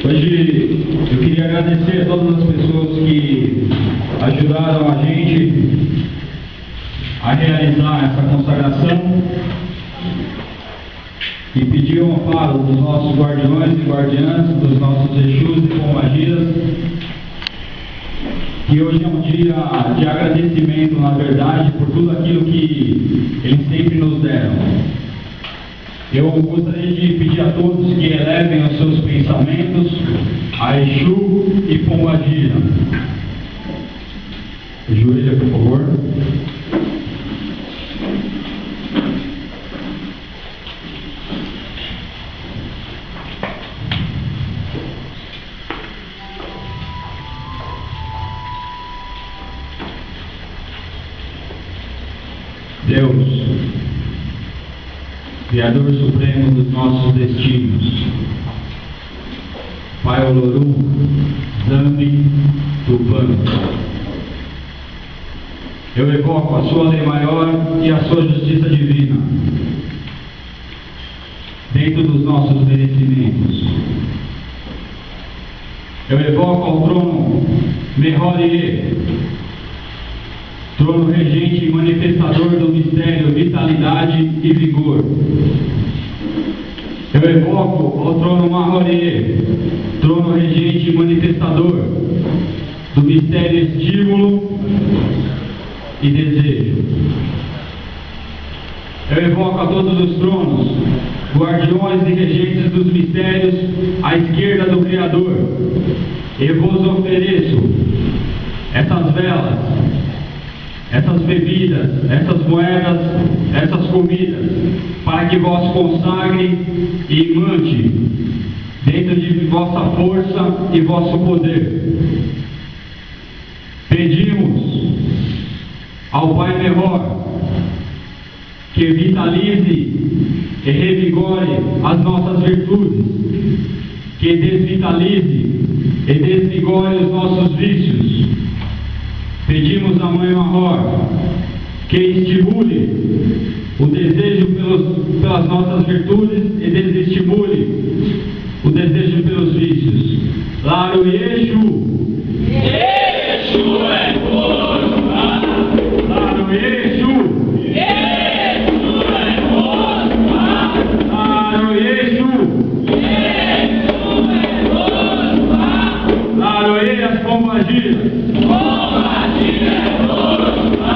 Hoje eu queria agradecer a todas as pessoas que ajudaram a gente a realizar essa consagração e pedir um amparo dos nossos guardiões e guardiãs, dos nossos Exus e Pombagiras, que hoje é um dia de agradecimento, na verdade, por tudo aquilo que eles sempre nos deram. Eu gostaria de pedir a todos que elevem os seus pensamentos a Exu e Pombagira. Ajoelha, por favor. Deus, Criador Supremo dos nossos destinos, Pai Olorum, Zambi, Tupã, eu evoco a sua lei maior e a sua justiça divina dentro dos nossos merecimentos. Eu evoco ao trono Mehori, trono regente e manifestador do mistério, vitalidade e vigor. Eu evoco ao trono Mahori, trono regente e manifestador do mistério, estímulo e desejo. Eu evoco a todos os tronos, guardiões e regentes dos mistérios à esquerda do Criador, e vos ofereço essas velas, essas bebidas, essas moedas, essas comidas, para que vós consagre e mante dentro de vossa força e vosso poder. Pedimos ao Pai Mehor que vitalize e revigore as nossas virtudes, que desvitalize e desvigore os nossos vícios. Pedimos à Mãe Mahor que estimule o desejo pelas nossas virtudes e desestimule o desejo pelos vícios. Laro Exu! Exu é força! Laro Exu! Exu é força! Laro Exu! Exu é força! Laroê as Pombagiras! Pombagira é força!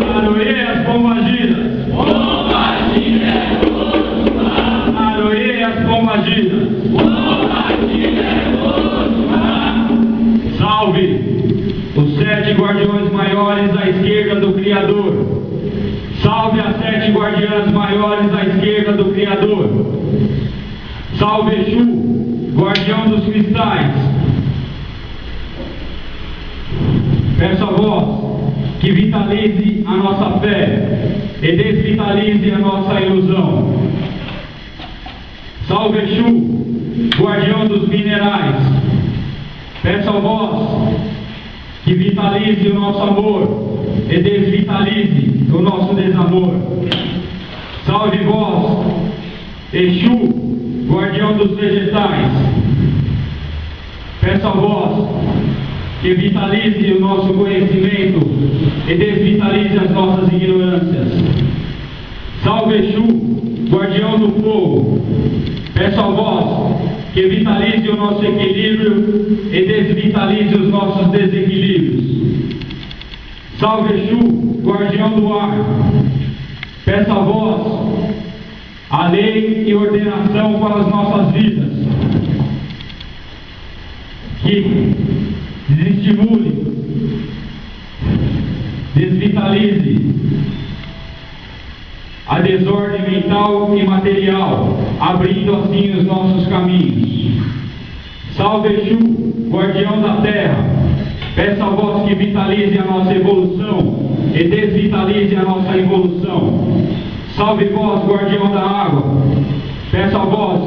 Laroê as Pombagiras! Pombagira é força! Laroê as Pombagiras! Pombagira é força! Salve os 7 guardiões maiores à esquerda do Criador! Salve as 7 guardiãs maiores à esquerda do Criador! Salve Exu, guardião dos cristais! Peço a vós que vitalize a nossa fé e desvitalize a nossa ilusão. Salve Exu, guardião dos minerais. Peço a vós que vitalize o nosso amor e desvitalize o nosso desamor. Salve vós, Exu, guardião dos vegetais. Peço a vós que vitalize o nosso conhecimento e desvitalize as nossas ignorâncias. Salve Exu, guardião do fogo. Peço a vós que vitalize o nosso equilíbrio e desvitalize os nossos desequilíbrios. Salve Exu, guardião do ar. Peço a vós a lei e ordenação para as nossas vidas, que desestimule, desvitalize a desordem mental e material, abrindo assim os nossos caminhos. Salve Exu, guardião da terra. Peço a vós que vitalize a nossa evolução e desvitalize a nossa involução. Salve vós, guardião da água. Peço a vós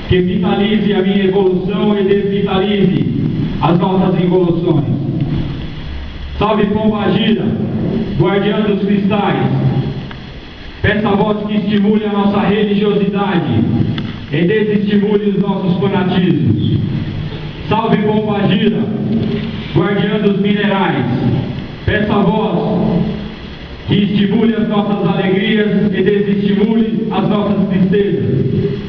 que vitalize a minha evolução e desvitalize as nossas involuções. Salve Pombagira, guardiã dos cristais. Peço a vós que estimule a nossa religiosidade e desestimule os nossos fanatismos. Salve Pombagira, guardiã dos minerais. Peço a vós que estimule as nossas alegrias e desestimule as nossas tristezas.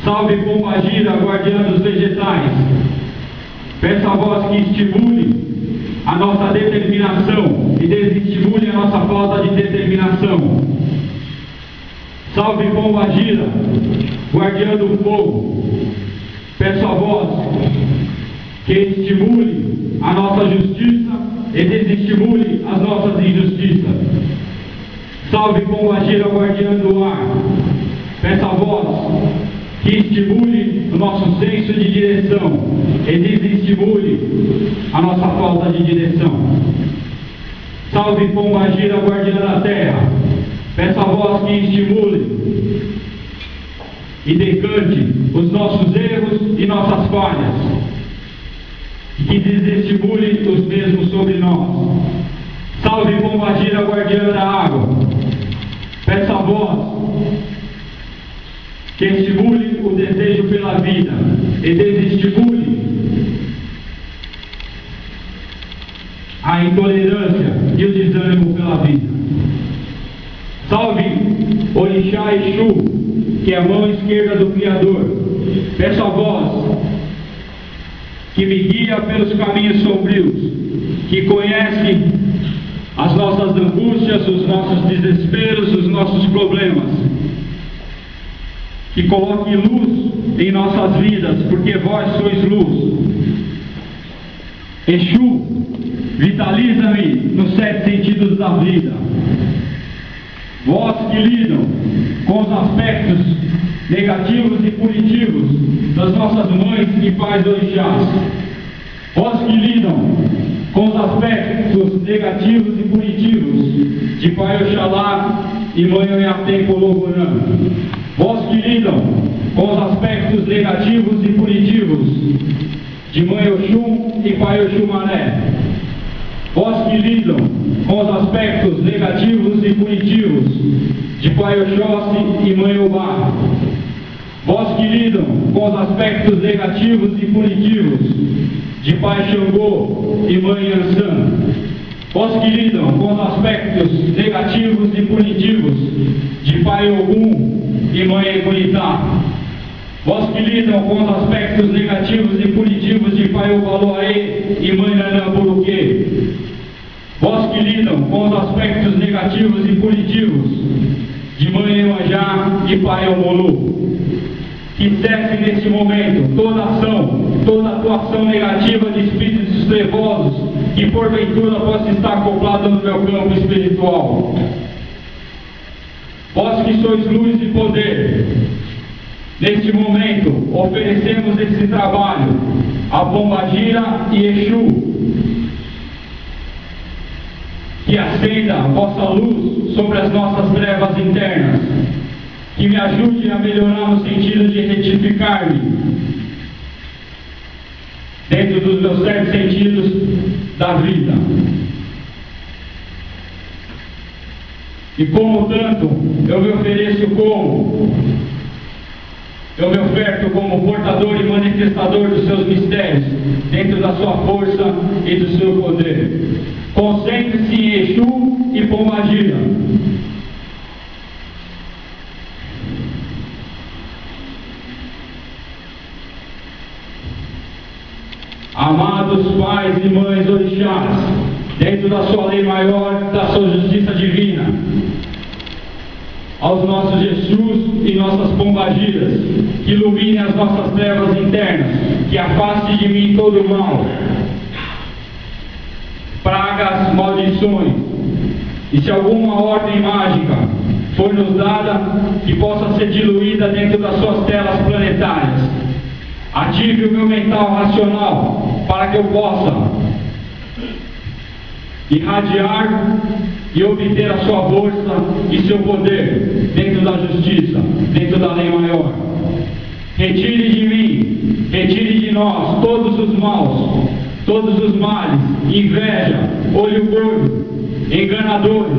Salve Pombagira, guardiã dos vegetais. Peço a vós que estimule a nossa determinação e desestimule a nossa falta de determinação. Salve Pombagira, guardiã do fogo. Peço a vós que estimule a nossa justiça e desestimule as nossas injustiças. Salve Pombagira, guardiã do ar. Peço a vós que estimule o nosso senso de direção e desestimule a nossa falta de direção. Salve Pombagira, guardiã da terra. Peço a vós que estimule e decante os nossos erros e nossas falhas, e que desestimule os mesmos sobre nós. Salve Pombagira, guardiã da água. Peço a vós que estimule o desejo pela vida e desestimule a intolerância e o desânimo pela vida. Salve Orixá Exu, que é a mão esquerda do Criador. Peço a vós que me guia pelos caminhos sombrios, que conhece as nossas angústias, os nossos desesperos, os nossos problemas, que coloque luz em nossas vidas, porque vós sois luz. Exu, vitaliza-me nos 7 sentidos da vida. Vós que lidam com os aspectos negativos e punitivos das nossas mães e pais orixás. Vós que lidam com os aspectos negativos e punitivos de Pai Oxalá e Mãe Oiatempo Loborã. Vós que lidam com os aspectos negativos e punitivos de Mãe Oxum e Pai Oxumaré. Vós que lidam com os aspectos negativos e punitivos de Pai Oxóssi e Mãe Obá. Vós que lidam com os aspectos negativos e punitivos de Pai Xangô e Mãe Ansã. Vós que lidam com os aspectos negativos e punitivos de Pai Ogum e Mãe Egunitá. Vós que lidam com os aspectos negativos e punitivos de Pai Obaloaê e Mãe Nanamburuquê. Vós que lidam com os aspectos negativos e punitivos de Mãe Emanjá e Pai Omolu. Que cesse neste momento toda ação, toda atuação negativa de espíritos trevosos que porventura possa estar acoplada no meu campo espiritual. Vós que sois luz e poder, neste momento oferecemos esse trabalho a Pombagira e Exu, que acenda a vossa luz sobre as nossas trevas internas, que me ajude a melhorar no sentido de retificar-me dentro dos meus 7 sentidos da vida. E como tanto, eu me ofereço eu me oferto como portador e manifestador dos seus mistérios, dentro da sua força e do seu poder. Concentre-se em Exu e Pombagira. Amados pais e mães orixás, dentro da sua lei maior, da sua justiça divina, aos nossos Exus e nossas Pombagiras, que ilumine as nossas trevas internas, que afaste de mim todo o mal, pragas, maldições, e se alguma ordem mágica for nos dada, que possa ser diluída dentro das suas telas planetárias. Ative o meu mental racional para que eu possa irradiar e obter a sua força e seu poder dentro da justiça, dentro da lei maior. Retire de mim, retire de nós todos os maus, todos os males, inveja, olho gordo, enganadores,